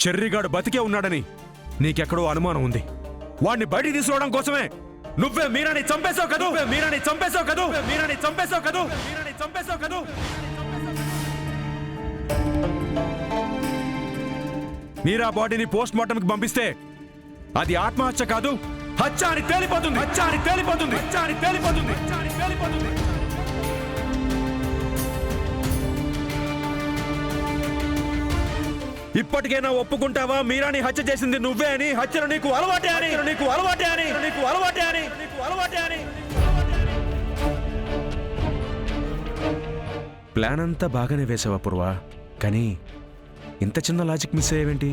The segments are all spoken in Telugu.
చెర్రిగాడు బతికే ఉన్నాడని నీకెక్కడో అనుమానం ఉంది. వాణ్ణి బయటికి తీసుకురావడం కోసమే నువ్వే మీరాని చంపేశావు కదూ. మీరాని చంపేశావు కదూ. మీరాని చంపేశావు కదూ. మీరాని చంపేశావు కదూ. మీరా బాడీని పోస్ట్ మార్టంకి పంపిస్తే అది ఆత్మహత్య కాదు, హత్య అని తేలిపోతుంది. హత్య అని తేలిపోతుంది. హత్య అని తేలిపోతుంది. హత్య అని తేలిపోతుంది. ఇప్పటికైనా ఒప్పుకుంటావా మీరాని హత్య చేసింది నువ్వే అని, హత్యను నీకు అలవాటే అని, నీకు అలవాటే అని, నీకు అలవాటే అని, నీకు అలవాటే అని. ప్లాన్ అంతా బాగానే వేసావా పూర్వా, కానీ ఇంత చిన్న లాజిక్ మిస్ అయ్యేవేంటి?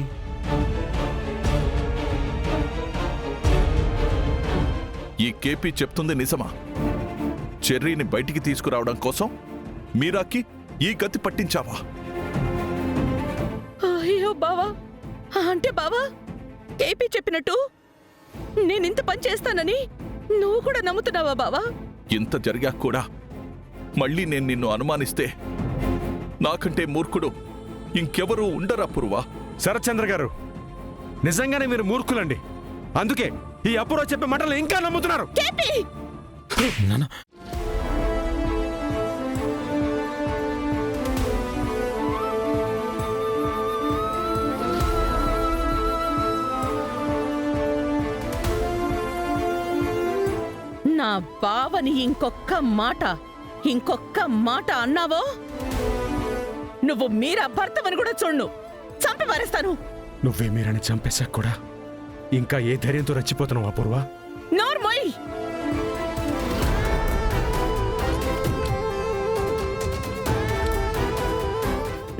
ఈ కేపీ చెప్తుంది నిజమా? చెర్రీని బయటికి తీసుకురావడం కోసం మీరాకి ఈ గతి పట్టించావా? అయ్యో బావా, అంటే బావా కేపీ చెప్పినట్టు నేనింత పని చేస్తానని నువ్వు కూడా నమ్ముతున్నావా బావా? ఇంత జరిగాక కూడా మళ్ళీ నేను నిన్ను అనుమానిస్తే నాకంటే మూర్ఖుడు ఇంకెవరూ ఉండరా పూర్వా? శరత్చంద్ర గారు, నిజంగానే మీరు మూర్ఖులండి. అందుకే ఈ అపూర్వ చెప్పే మాటలు ఇంకా నమ్ముతున్నారు. కేపీ నా బావని ఇంకొక్క మాట అన్నావో నువ్వు మీరా భర్తవని కూడా చూడు, చంపి మారేస్తాను. నువ్వే మీరని చంపేశాక కూడా ఇంకా ఏ ధైర్యంతో రచ్చిపోతున్నావు అపూర్వ? నోర్మోయ్,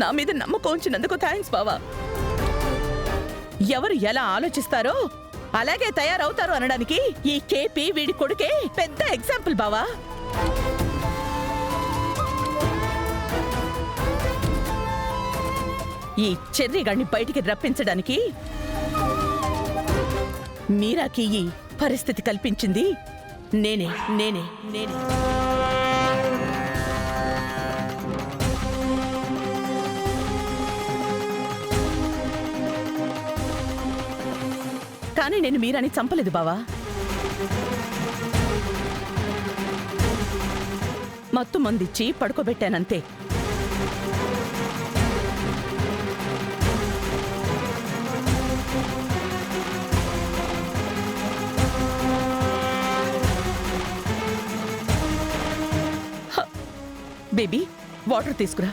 నా మీద నమ్మకం ఉంచినందుకు థ్యాంక్స్ బావా. ఎవరు ఎలా ఆలోచిస్తారో అలాగే తయారవుతారు అనడానికి ఈ కేపీ వీడి కొడుకే పెద్ద ఎగ్జాంపుల్ బావా. ఈ చెర్రిగాడిని బయటికి రప్పించడానికి మీరాకి ఈ పరిస్థితి కల్పించింది నేనే. కానీ నేను మీరాని చంపలేదు బావా. మత్తు మందిచ్చి పడుకోబెట్టానంతే. బేబీ, వాటర్ తీసుకురా.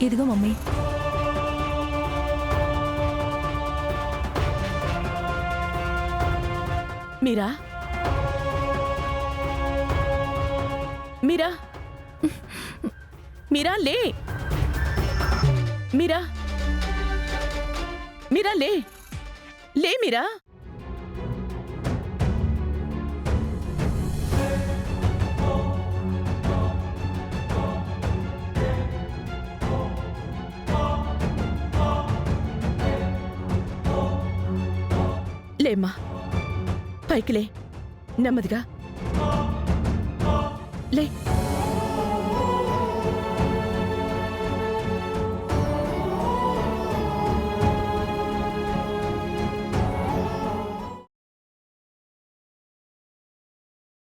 ఇదిగో మమ్మీ. మీరా మీరా మీరా లే. మీరా మీరా లే లే మీరా. లేమ్మా, పైకి లే, నెమ్మదిగా లే.